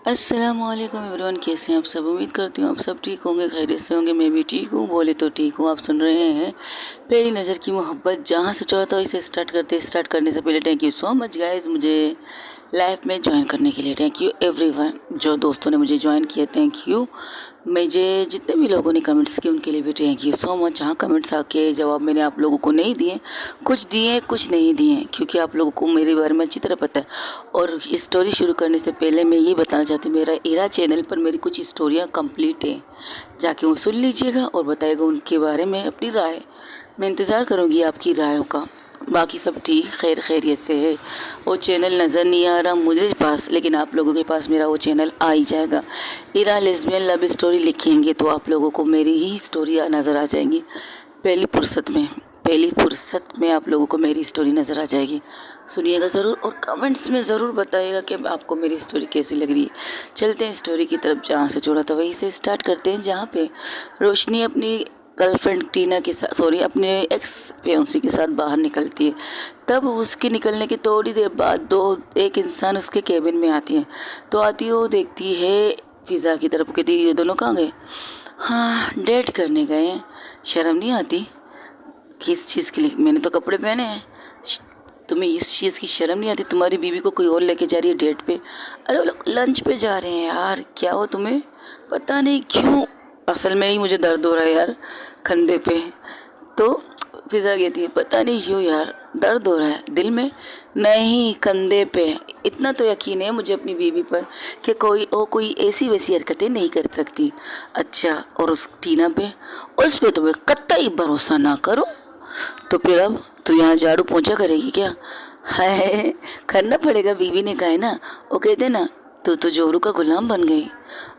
अस्सलामुअलैकुम एवरीवन, कैसे हैं आप सब। उम्मीद करती हूँ आप सब ठीक होंगे, खैरियत से होंगे। मैं भी ठीक हूँ, बोले तो ठीक हूँ। आप सुन रहे हैं पहली नज़र की मोहब्बत। जहाँ से छोड़ा था इसे स्टार्ट करने से पहले thank you so much guys मुझे लाइफ में ज्वाइन करने के लिए। थैंक यू एवरीवन, जो दोस्तों ने मुझे ज्वाइन किया थैंक यू। मुझे जितने भी लोगों ने कमेंट्स किए उनके लिए भी थैंक यू सो मच। हाँ, कमेंट्स आके जवाब मैंने आप लोगों को नहीं दिए, कुछ दिए कुछ नहीं दिए, क्योंकि आप लोगों को मेरे बारे में अच्छी तरह पता है। और स्टोरी शुरू करने से पहले मैं ये बताना चाहती हूँ, मेरा इरा चैनल पर मेरी कुछ स्टोरियाँ कंप्लीट हैं, जाके वो सुन लीजिएगा और बताइएगा उनके बारे में अपनी राय। मैं इंतज़ार करूँगी आपकी रायों का। बाकी सब ठीक खैरियत से है। वो चैनल नज़र नहीं आ रहा मुझे पास, लेकिन आप लोगों के पास मेरा वो चैनल आ ही जाएगा। इरा लेस्बियन लव स्टोरी लिखेंगे तो आप लोगों को मेरी ही स्टोरी नज़र आ जाएंगी। पहली फुर्सत में आप लोगों को मेरी स्टोरी नज़र आ जाएगी। सुनिएगा ज़रूर और कमेंट्स में ज़रूर बताइएगा कि आपको मेरी स्टोरी कैसी लग रही है। चलते हैं स्टोरी की तरफ। जहाँ से छोड़ा था वहीं से स्टार्ट करते हैं, जहाँ पे रोशनी अपनी गर्लफ्रेंड टीना के साथ अपने एक्स फियांसी के साथ बाहर निकलती है। तब उसके निकलने की थोड़ी देर बाद एक इंसान उसके केबिन में आती है। तो आती है, वो देखती है फ़िज़ा की तरफ, कहती है ये दोनों कहाँ गए। हाँ, डेट करने गए हैं। शर्म नहीं आती? किस चीज़ के लिए? मैंने तो कपड़े पहने हैं। तुम्हें इस चीज़ की शर्म नहीं आती? तुम्हारी बीवी को कोई और लेके जा रही है डेट पे। अरे वो लोग लंच पे जा रहे हैं यार, क्या हो तुम्हें? पता नहीं क्यों, असल में ही मुझे दर्द हो रहा है यार कंधे पे। तो फिजा कहती है पता नहीं क्यों यार दर्द हो रहा है दिल में, नहीं कंधे पे। इतना तो यकीन है मुझे अपनी बीवी पर कि कोई ऐसी वैसी हरकतें नहीं कर सकती। अच्छा, और उस टीना पे, उस पे तुम्हें कतई भरोसा ना करो। तो फिर अब तू यहाँ झाड़ू पोंछा करेगी क्या? है, करना पड़ेगा, बीवी ने कहा है ना। वो कहते ना तू तो जोरू का गुलाम बन गई।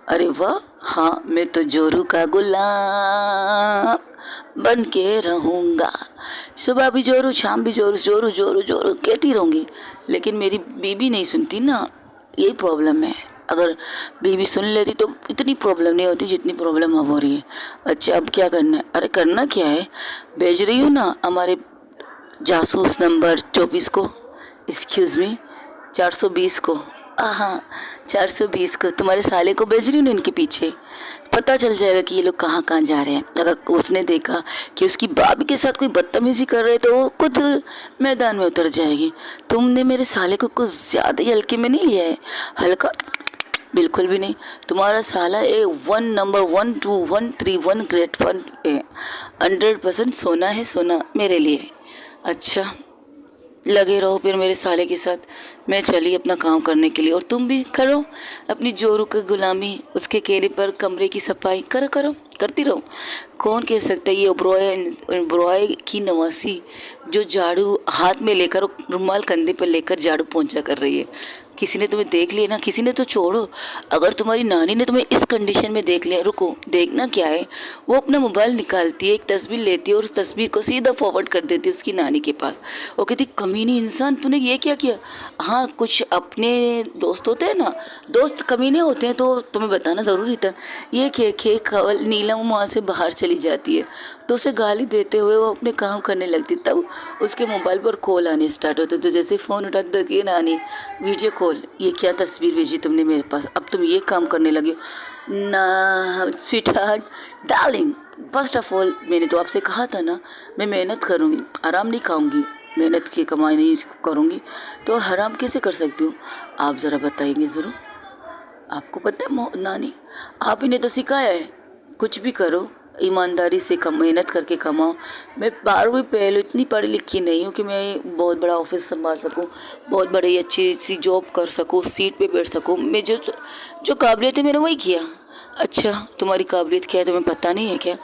अरे वाह, हाँ मैं तो जोरू का गुलाम बन के रहूँगा। सुबह भी जोरू, शाम भी जोरू, जोरू जोरू जोरू कहती रहूँगी। लेकिन मेरी बीवी नहीं सुनती ना, यही प्रॉब्लम है। अगर बीवी सुन लेती तो इतनी प्रॉब्लम नहीं होती जितनी प्रॉब्लम अब हो रही है। अच्छा, अब क्या करना है? अरे करना क्या है, भेज रही हूँ ना हमारे जासूस नंबर 24 को, एक्सक्यूज़ मी 420 को। हाँ, 420 को तुम्हारे साले को भेज रही हूँ ना इनके पीछे। पता चल जाएगा कि ये लोग कहाँ कहाँ जा रहे हैं। अगर उसने देखा कि उसकी भाभी के साथ कोई बदतमीजी कर रहे हैं तो वो खुद मैदान में उतर जाएगी। तुमने मेरे साले को कुछ ज़्यादा ही हल्के में नहीं लिया है। हल्का बिल्कुल भी नहीं। तुम्हारा साला A1 नंबर 12131 ग्रेट 1 है। 100% सोना है, सोना मेरे लिए। अच्छा, लगे रहो फिर मेरे साले के साथ। मैं चली अपना काम करने के लिए और तुम भी करो अपनी जोरू की गुलामी। उसके कहने पर कमरे की सफाई करो करती रहो। कौन कह सकता है ये ब्रॉय की नवासी जो झाड़ू हाथ में लेकर, रुमाल कंधे पर लेकर झाड़ू पोंछा कर रही है। किसी ने तुम्हें देख लिया ना, किसी ने तो छोड़ो, अगर तुम्हारी नानी ने तुम्हें इस कंडीशन में देख लिया, रुको देखना क्या है। वो अपना मोबाइल निकालती है, एक तस्वीर लेती है और उस तस्वीर को सीधा फॉरवर्ड कर देती है उसकी नानी के पास। वो कहती कमीनी इंसान तूने ये क्या किया। हाँ, कुछ अपने दोस्त होते हैं ना, दोस्त कमीने होते हैं, तो तुम्हें बताना ज़रूरी था। ये खे खवल नीलम वहाँ से बाहर चली जाती है तो उसे गाली देते हुए वो अपने काम करने लगती। तब उसके मोबाइल पर कॉल आने स्टार्ट होते, तो जैसे फ़ोन उठाते तो कि नानी वीडियो कॉल, ये क्या तस्वीर भेजी तुमने मेरे पास, अब तुम ये काम करने लगे हो ना। Sweet heart darling, first of all मैंने तो आपसे कहा था ना मैं मेहनत करूँगी, आराम नहीं खाऊंगी, मेहनत की कमाई नहीं करूँगी तो हराम कैसे कर सकती हूँ? आप ज़रा बताएंगे ज़रूर। आपको पता है नानी, आप ही ने तो सिखाया है कुछ भी करो ईमानदारी से, मेहनत करके कमाओ। मैं 12वीं फेल, इतनी पढ़ी लिखी नहीं हूँ कि मैं बहुत बड़ा ऑफिस संभाल सकूँ, बहुत बड़ी अच्छी सी जॉब कर सकूँ, सीट पे बैठ सकूँ। मैं जो काबिलियत है मैंने वही किया। अच्छा, तुम्हारी काबिलियत क्या है तुम्हें पता नहीं है क्या?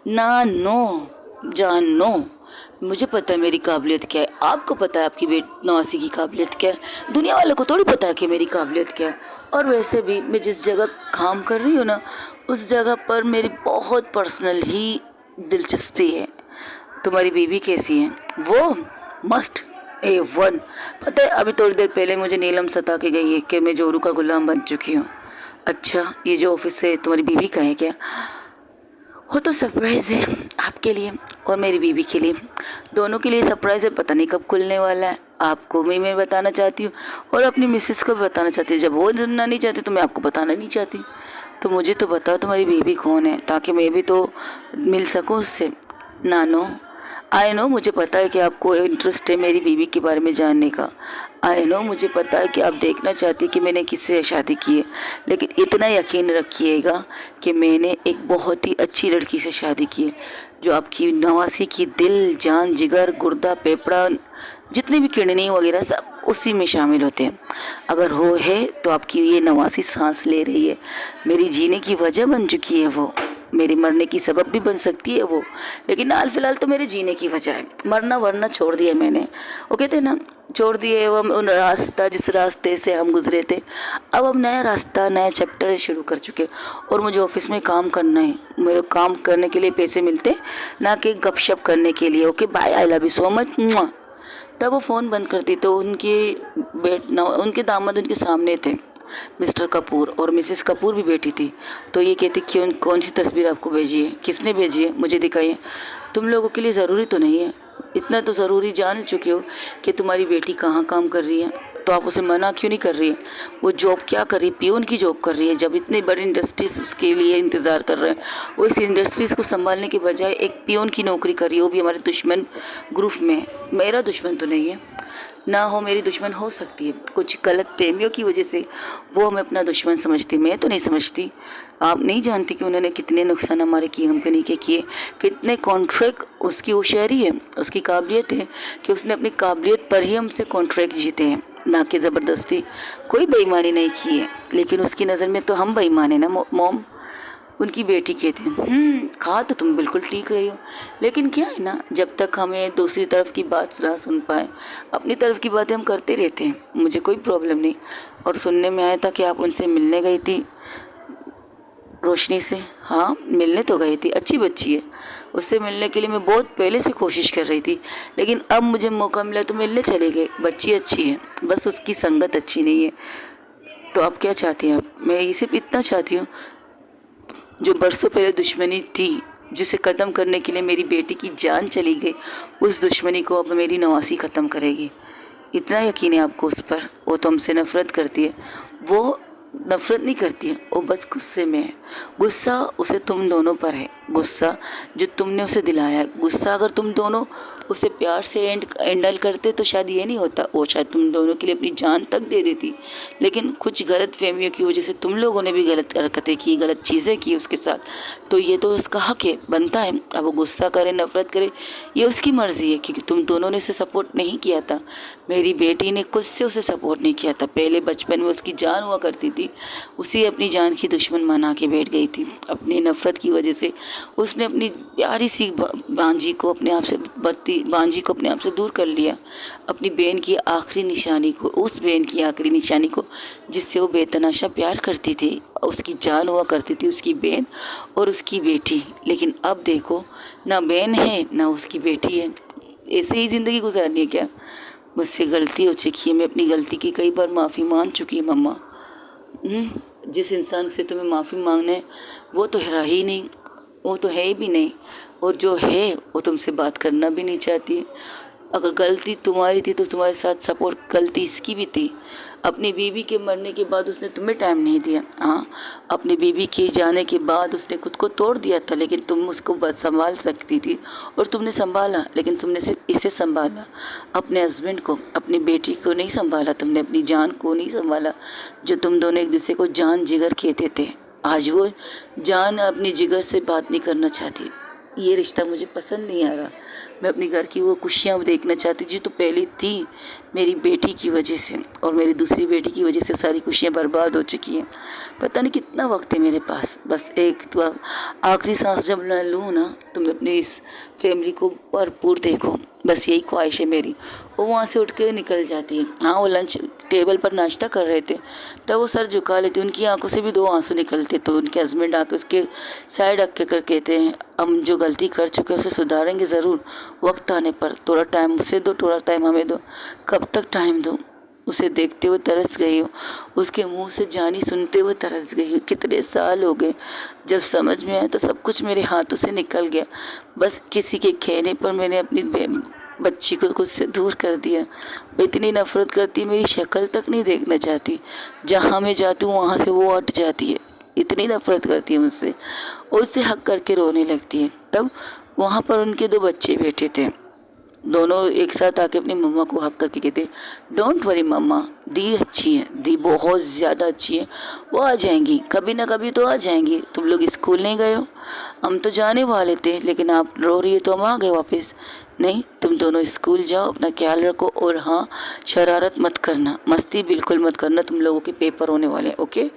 ना नो जान नो, मुझे पता है मेरी काबिलियत क्या है, आपको पता है आपकी नवासी की काबिलियत क्या है, दुनिया वालों को थोड़ी पता है कि मेरी काबिलियत क्या है। और वैसे भी मैं जिस जगह काम कर रही हूँ ना, उस जगह पर मेरी बहुत पर्सनल ही दिलचस्पी है। तुम्हारी बीवी कैसी है? वो मस्त A1। पता है अभी थोड़ी देर पहले मुझे नीलम सता के गई है कि मैं जोरू का गुलाम बन चुकी हूँ। अच्छा, ये जो ऑफिस है तुम्हारी बीवी का है क्या? वो तो सरप्राइज़ है आपके लिए और मेरी बीवी के लिए, दोनों के लिए सरप्राइज़ है। पता नहीं कब खुलने वाला है, आपको मैं बताना चाहती हूँ और अपनी मिसेस को भी बताना चाहती हूँ। जब वो सुनना नहीं चाहती तो मैं आपको बताना नहीं चाहती। तो मुझे तो बताओ तुम्हारी बेबी कौन है, ताकि मैं भी तो मिल सकूँ उससे। नानो, आई नो, मुझे पता है कि आपको इंटरेस्ट है मेरी बीवी के बारे में जानने का। आई नो, मुझे पता है कि आप देखना चाहती कि मैंने किससे शादी की है, लेकिन इतना यकीन रखिएगा कि मैंने एक बहुत ही अच्छी लड़की से शादी की है, जो आपकी नवासी की दिल, जान, जिगर, गुर्दा, फेफड़ा, जितने भी किडनी वगैरह सब उसी में शामिल होते हैं। अगर हो है तो आपकी ये नवासी सांस ले रही है, मेरी जीने की वजह बन चुकी है वो, मेरी मरने की सबब भी बन सकती है वो, लेकिन हाल फिलहाल तो मेरे जीने की वजह है। मरना वरना छोड़ दिया मैंने, वो कहते हैं ना, छोड़ दिए वो उन रास्ता जिस रास्ते से हम गुजरे थे। अब हम नया रास्ता, नया चैप्टर शुरू कर चुके, और मुझे ऑफिस में काम करना है। मेरे काम करने के लिए पैसे मिलते, ना कि गपशप करने के लिए। Okay bye, I love you so much. तब वो फ़ोन बंद करती तो उनके दामाद उनके सामने थे, मिस्टर कपूर, और मिसेस कपूर भी बैठी थी। तो ये कहती कि कौन सी तस्वीर आपको भेजी है, किसने भेजी है, मुझे दिखाइए। तुम लोगों के लिए ज़रूरी तो नहीं है, इतना तो ज़रूरी जान चुके हो कि तुम्हारी बेटी कहाँ काम कर रही है, तो आप उसे मना क्यों नहीं कर रही है। वो जॉब क्या कर रही है, पियून की जॉब कर रही है। जब इतनी बड़ी इंडस्ट्रीज उसके लिए इंतज़ार कर रहे हैं, वो इस इंडस्ट्रीज़ को संभालने के बजाय एक पियून की नौकरी कर रही है, वो भी हमारे दुश्मन ग्रुप में। मेरा दुश्मन तो नहीं है, ना हो, मेरी दुश्मन हो सकती है, कुछ गलत प्रेमियों की वजह से वो हमें अपना दुश्मन समझती, मैं तो नहीं समझती। आप नहीं जानती कि उन्होंने कितने नुकसान हमारे की कंपनी के किए, कितने कॉन्ट्रैक्ट। उसकी होशियारी है, उसकी काबिलियत है कि उसने अपनी काबिलियत पर ही हमसे कॉन्ट्रैक्ट जीते हैं, ना कि ज़बरदस्ती। कोई बेईमानी नहीं की है, लेकिन उसकी नज़र में तो हम बेईमान है ना मॉम। उनकी बेटी कहती है, कहा तो तुम बिल्कुल ठीक रही हो, लेकिन क्या है ना, जब तक हमें दूसरी तरफ की बात ना सुन पाए, अपनी तरफ की बातें हम करते रहते हैं। मुझे कोई प्रॉब्लम नहीं। और सुनने में आया था कि आप उनसे मिलने गई थी, रोशनी से। हाँ, मिलने तो गई थी, अच्छी बच्ची है, उससे मिलने के लिए मैं बहुत पहले से कोशिश कर रही थी, लेकिन अब मुझे मौका मिला तो मिलने चले गए। बच्ची अच्छी है, बस उसकी संगत अच्छी नहीं है। तो आप क्या चाहती हैं? मैं ये सिर्फ इतना चाहती हूँ, जो बरसों पहले दुश्मनी थी, जिसे ख़त्म करने के लिए मेरी बेटी की जान चली गई, उस दुश्मनी को अब मेरी नवासी ख़त्म करेगी। इतना यकीन है आपको उस पर। वो तो हमसे नफ़रत करती है, वो नफ़रत नहीं करती है, वो बस गुस्से में है। गुस्सा उसे तुम दोनों पर है, गुस्सा जो तुमने उसे दिलाया है। गुस्सा अगर तुम दोनों उसे प्यार से हैंडल करते तो शायद ये नहीं होता, वो शायद तुम दोनों के लिए अपनी जान तक दे देती। लेकिन कुछ गलत फहमियों की वजह से तुम लोगों ने भी गलत हरकतें की, गलत चीज़ें की उसके साथ, तो ये तो उसका हक है, बनता है। अब वो गुस्सा करे, नफ़रत करे, ये उसकी मर्ज़ी है, क्योंकि तुम दोनों ने उसे सपोर्ट नहीं किया था। मेरी बेटी ने खुद से उसे सपोर्ट नहीं किया था। पहले बचपन में उसकी जान हुआ करती थी, उसे अपनी जान की दुश्मन बना के बैठ गई थी। अपनी नफ़रत की वजह से उसने अपनी प्यारी सी बांजी को अपने आप से बांजी को अपने आप से दूर कर लिया। अपनी बहन की आखिरी निशानी को, उस बहन की आखिरी निशानी को जिससे वो बेतनाशा प्यार करती थी, उसकी जान हुआ करती थी, उसकी बहन और उसकी बेटी। लेकिन अब देखो, ना बहन है ना उसकी बेटी है। ऐसे ही ज़िंदगी गुजारनी है क्या? मुझसे गलती हो चुकी है, मैं अपनी गलती की कई बार माफ़ी मांग चुकी है मम्मा। जिस इंसान से तुम्हें माफ़ी मांगना है वो तो रहा ही नहीं, वो तो है ही भी नहीं, और जो है वो तुमसे बात करना भी नहीं चाहती। अगर गलती तुम्हारी थी तो तुम्हारे साथ सपोर्ट, गलती इसकी भी थी। अपनी बीवी के मरने के बाद उसने तुम्हें टाइम नहीं दिया। हाँ, अपनी बीवी के जाने के बाद उसने खुद को तोड़ दिया था, लेकिन तुम उसको बस संभाल सकती थी और तुमने संभाला। लेकिन तुमने सिर्फ इसे संभाला, अपने हस्बैंड को, अपनी बेटी को नहीं संभाला। तुमने अपनी जान को नहीं संभाला, जो तुम दोनों एक दूसरे को जान जिगर कहते थे। आज वो जान अपनी जिगर से बात नहीं करना चाहती। ये रिश्ता मुझे पसंद नहीं आ रहा। मैं अपनी घर की वो खुशियाँ देखना चाहती थी, तो पहले थी मेरी बेटी की वजह से, और मेरी दूसरी बेटी की वजह से सारी खुशियाँ बर्बाद हो चुकी हैं। पता नहीं कितना वक्त है मेरे पास, बस एक तो आखिरी सांस जब मैं लूँ ना, तो मैं अपनी इस फैमिली को भरपूर देखो, बस यही ख्वाहिश है मेरी। वो वहाँ से उठ के निकल जाती है। हाँ, वो लंच टेबल पर नाश्ता कर रहे थे, तब वो सर झुका लेते, उनकी आंखों से भी 2 आंसू निकलते। तो उनके हस्बैंड आके उसके साइड रख के कर कहते हैं, हम जो गलती कर चुके हैं उसे सुधारेंगे ज़रूर, वक्त आने पर। थोड़ा टाइम उसे दो, थोड़ा टाइम हमें दो। कब तक टाइम दो? उसे देखते हुए तरस गई हो, उसके मुंह से जानी सुनते हुए तरस गई हो। कितने साल हो गए, जब समझ में आया तो सब कुछ मेरे हाथों से निकल गया। बस किसी के कहने पर मैंने अपनी बच्ची को खुद से दूर कर दिया। वो इतनी नफ़रत करती है, मेरी शक्ल तक नहीं देखना चाहती। जहाँ मैं जाती हूँ वहाँ से वो हट जाती है, इतनी नफ़रत करती है मुझसे। और उससे हक करके रोने लगती है। तब वहाँ पर उनके 2 बच्चे बैठे थे। दोनों एक साथ आके अपनी मम्मा को हक करके कहते, डोंट वरी मम्मा, दी अच्छी है, दी बहुत ज़्यादा अच्छी है, वो आ जाएंगी, कभी ना कभी तो आ जाएंगी। तुम लोग स्कूल नहीं गए हो? हम तो जाने वाले थे, लेकिन आप रो रही है तो हम आ गए वापस। नहीं, तुम दोनों स्कूल जाओ, अपना ख्याल रखो, और हाँ, शरारत मत करना, मस्ती बिल्कुल मत करना, तुम लोगों के पेपर होने वाले हैं। ओके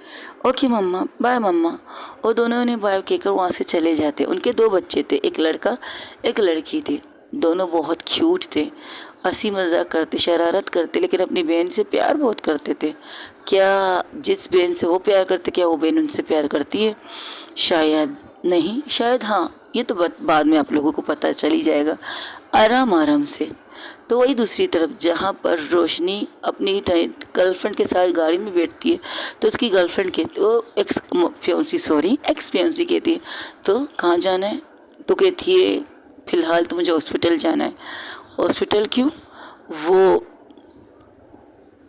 ओके मम्मा, बाय मम्मा। और दोनों ने बाय कहकर वहाँ से चले जाते। उनके 2 बच्चे थे, एक लड़का एक लड़की थी। दोनों बहुत क्यूट थे, हंसी मजाक करते, शरारत करते, लेकिन अपनी बहन से प्यार बहुत करते थे। क्या जिस बहन से वो प्यार करते, क्या वो बहन उनसे प्यार करती है? शायद नहीं, शायद हाँ। ये तो बाद में आप लोगों को पता चल ही जाएगा आराम आराम से। तो वही दूसरी तरफ जहाँ पर रोशनी अपनी गर्लफ्रेंड के साथ गाड़ी में बैठती है, तो उसकी गर्लफ्रेंड कहती, वो एक्स फ्योंसी कहती है, तो कहाँ जाना है? तो कहती है, फ़िलहाल तो मुझे हॉस्पिटल जाना है। हॉस्पिटल क्यों?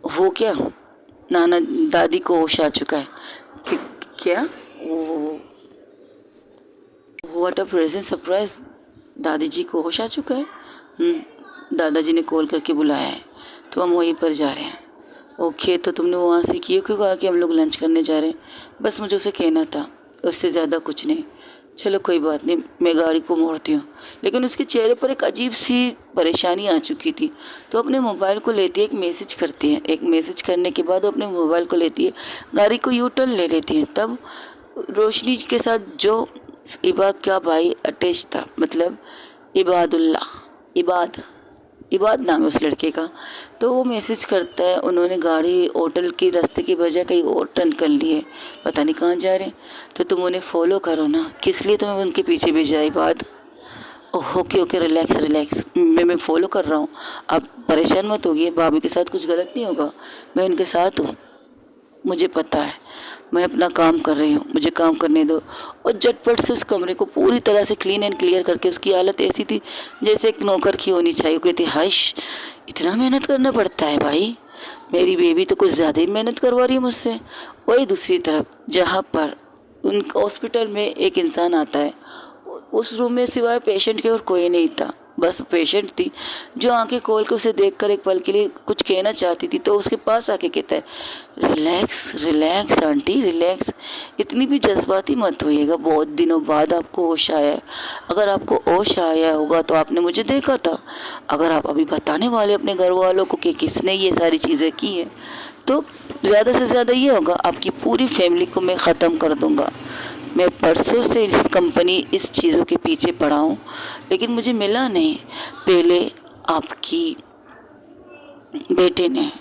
वो क्या, नाना दादी को होश आ चुका है। क्या? वो व्हाट अ प्रेजेंट सरप्राइज, दादी जी को होश आ चुका है। दादाजी ने कॉल करके बुलाया है, तो हम वहीं पर जा रहे हैं। ओके, तो तुमने वहाँ से क्यों कहा कि हम लोग लंच करने जा रहे हैं? बस मुझे उसे कहना था, उससे ज़्यादा कुछ नहीं। चलो कोई बात नहीं, मैं गाड़ी को मोड़ती हूँ। लेकिन उसके चेहरे पर एक अजीब सी परेशानी आ चुकी थी, तो अपने मोबाइल को लेती है, एक मैसेज करती है। एक मैसेज करने के बाद वो अपने मोबाइल को लेती है, गाड़ी को यू टर्न ले लेती है। तब रोशनी के साथ जो इबाद का भाई अटैच था, मतलब इबाद नाम है उस लड़के का, तो वो मैसेज करता है, उन्होंने गाड़ी होटल के रास्ते की बजाय कहीं और टर्न कर ली है, पता नहीं कहाँ जा रहे हैं, तो तुम उन्हें फॉलो करो ना। किस लिए तुम्हें उनके पीछे भेजा इबाद? ओके ओके, रिलैक्स, मैं फॉलो कर रहा हूँ, आप परेशान मत होइए, भाभी के साथ कुछ गलत नहीं होगा, मैं उनके साथ हूँ, मुझे पता है, मैं अपना काम कर रही हूँ, मुझे काम करने दो। और झटपट से उस कमरे को पूरी तरह से क्लीन एंड क्लियर करके, उसकी हालत ऐसी थी जैसे एक नौकर की होनी चाहिए। वो कहती, हश, इतना मेहनत करना पड़ता है भाई, मेरी बेबी तो कुछ ज़्यादा ही मेहनत करवा रही है मुझसे। वही दूसरी तरफ जहाँ पर उन हॉस्पिटल में एक इंसान आता है, उस रूम में सिवाय पेशेंट के और कोई नहीं था, बस पेशेंट थी जो आंखें खोल के उसे देखकर एक पल के लिए कुछ कहना चाहती थी। तो उसके पास आके कहता है, रिलैक्स आंटी, रिलैक्स, इतनी भी जज्बाती मत होइएगा, बहुत दिनों बाद आपको होश आया है। अगर आपको होश आया होगा तो आपने मुझे देखा था। अगर आप अभी बताने वाले अपने घर वालों को कि किसने ये सारी चीज़ें की हैं, तो ज़्यादा से ज़्यादा ये होगा, आपकी पूरी फैमिली को मैं ख़त्म कर दूँगा। मैं परसों से इस कंपनी इस चीज़ों के पीछे पड़ा हूँ, लेकिन मुझे मिला नहीं। पहले आपकी बेटे ने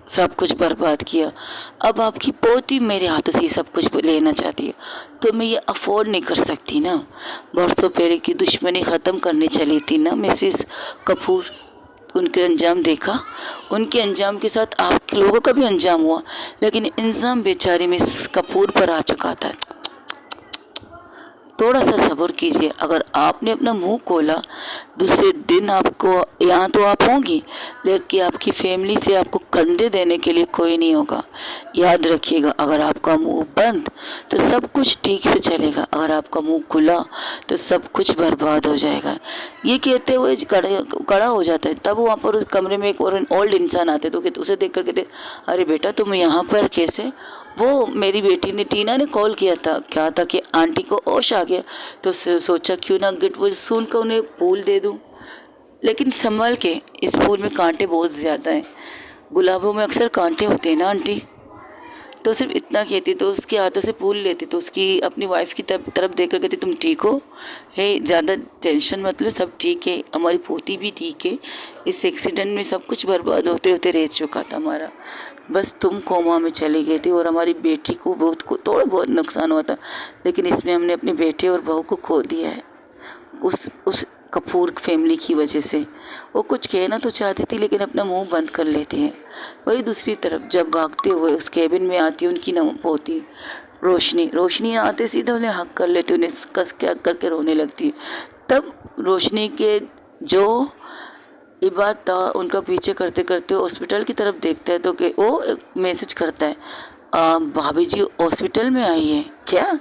सब कुछ बर्बाद किया, अब आपकी पोती मेरे हाथों से ये सब कुछ लेना चाहती है, तो मैं ये अफोर्ड नहीं कर सकती ना। बरसों पहले की दुश्मनी ख़त्म करने चली थी ना मिसिस कपूर, उनके अंजाम देखा, उनके अंजाम के साथ आप लोगों का भी अंजाम हुआ, लेकिन इंजाम बेचारी मिस कपूर पर आ चुका था। थोड़ा सा सब्र कीजिए, अगर आपने अपना मुंह खोला, दूसरे दिन आपको यहाँ तो आप होंगी, लेकिन आपकी फैमिली से आपको कंधे देने के लिए कोई नहीं होगा। याद रखिएगा, अगर आपका मुंह बंद तो सब कुछ ठीक से चलेगा, अगर आपका मुंह खुला तो सब कुछ बर्बाद हो जाएगा। ये कहते हुए खड़ा हो जाता है। तब वहाँ पर उस कमरे में एक और ओल्ड इंसान आते, तो उसे देख कर कहते, अरे बेटा तुम यहाँ पर कैसे? वो मेरी बेटी ने, टीना ने कॉल किया था, क्या था कि आंटी को होश आ गया, तो सोचा क्यों ना गेट वो सुन कर उन्हें फूल दे दूँ, लेकिन संभल के, इस फूल में कांटे बहुत ज़्यादा हैं, गुलाबों में अक्सर कांटे होते हैं ना आंटी। तो सिर्फ इतना कहती, तो उसके हाथों से फूल लेती, तो उसकी अपनी वाइफ की तरफ देख कर कहती, तुम ठीक हो? है, ज़्यादा टेंशन मत लो, सब ठीक है, हमारी पोती भी ठीक है, इस एक्सीडेंट में सब कुछ बर्बाद होते होते रह चुका था हमारा, बस तुम कोमा में चली गई थी और हमारी बेटी को थोड़ा बहुत नुकसान हुआ था, लेकिन इसमें हमने अपने बेटे और बहू को खो दिया है उस कपूर फैमिली की वजह से। वो कुछ कहना तो चाहती थी, लेकिन अपना मुंह बंद कर लेते हैं। वही दूसरी तरफ जब भागते हुए उस केबिन में आती उनकी पोती रोशनी आते सीधे उन्हें हक कर लेती, उन्हें कस के हक करके रोने लगती। तब रोशनी के जो इबाद था उनका पीछे करते करते हॉस्पिटल की तरफ देखता है तो कि वो मैसेज करता है, भाभी जी हॉस्पिटल में आई है क्या?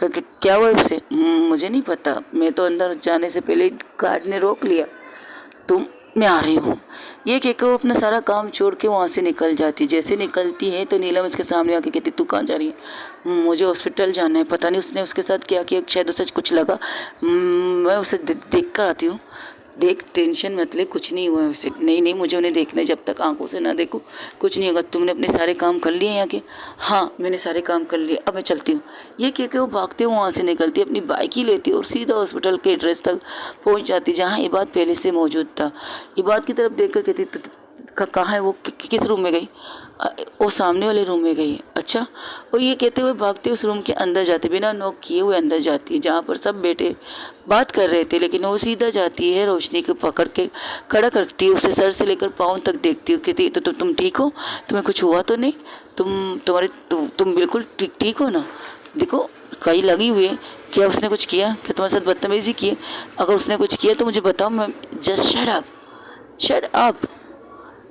क्या हुआ उसे? मुझे नहीं पता, मैं तो अंदर जाने से पहले ही गार्ड ने रोक लिया, तुम मैं आ रही हूँ। ये कहकर वो अपना सारा काम छोड़ के वहाँ से निकल जाती। जैसे निकलती है तो नीलम उसके सामने आके कहती, तू कहाँ जा रही है? मुझे हॉस्पिटल जाना है। पता नहीं उसने उसके साथ क्या किया, शायद उसे कुछ लगा। मैं उसे देख कर आती हूँ। देख, टेंशन मत ले, कुछ नहीं हुआ है उसे। नहीं नहीं, मुझे उन्हें देखना है, जब तक आंखों से ना देखूँ कुछ नहीं होगा। तुमने अपने सारे काम कर लिए यहाँ के? हाँ, मैंने सारे काम कर लिए, अब मैं चलती हूँ। ये कह के वो भागते हुए वहाँ से निकलती, अपनी बाइक ही लेती और सीधा हॉस्पिटल के एड्रेस तक पहुँच जाती जहाँ इबाद पहले से मौजूद था। इबाद की तरफ देखकर कहती, कहाँ है वो? किस रूम में गई? वो सामने वाले रूम में गई है। अच्छा। और ये कहते हुए भागते उस रूम के अंदर जाते, बिना नॉक किए हुए अंदर जाती है जहाँ पर सब बेटे बात कर रहे थे। लेकिन वो सीधा जाती है, रोशनी को पकड़ के खड़ा करती है, उसे सर से लेकर पाँव तक देखती है। कहती तो तुम ठीक हो? तुम्हें कुछ हुआ तो नहीं? तुम बिल्कुल ठीक हो ना? देखो, कहीं लगी हुई है। क्या उसने कुछ किया? क्या तुम्हारे साथ बदतमीजी की है? अगर उसने कुछ किया तो मुझे बताओ। मैं जस्ट शट अप।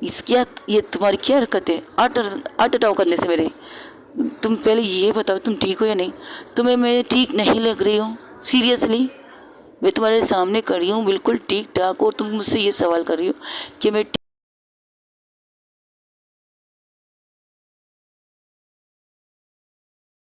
इसकी ये तुम्हारी क्या हरकत है? आट हटाओ करने से मेरे। तुम पहले ये बताओ, तुम ठीक हो या नहीं? तुम्हें मैं ठीक नहीं लग रही हूँ? सीरियसली, मैं तुम्हारे सामने खड़ी हूँ बिल्कुल ठीक ठाक और तुम मुझसे ये सवाल कर रही हो कि मैं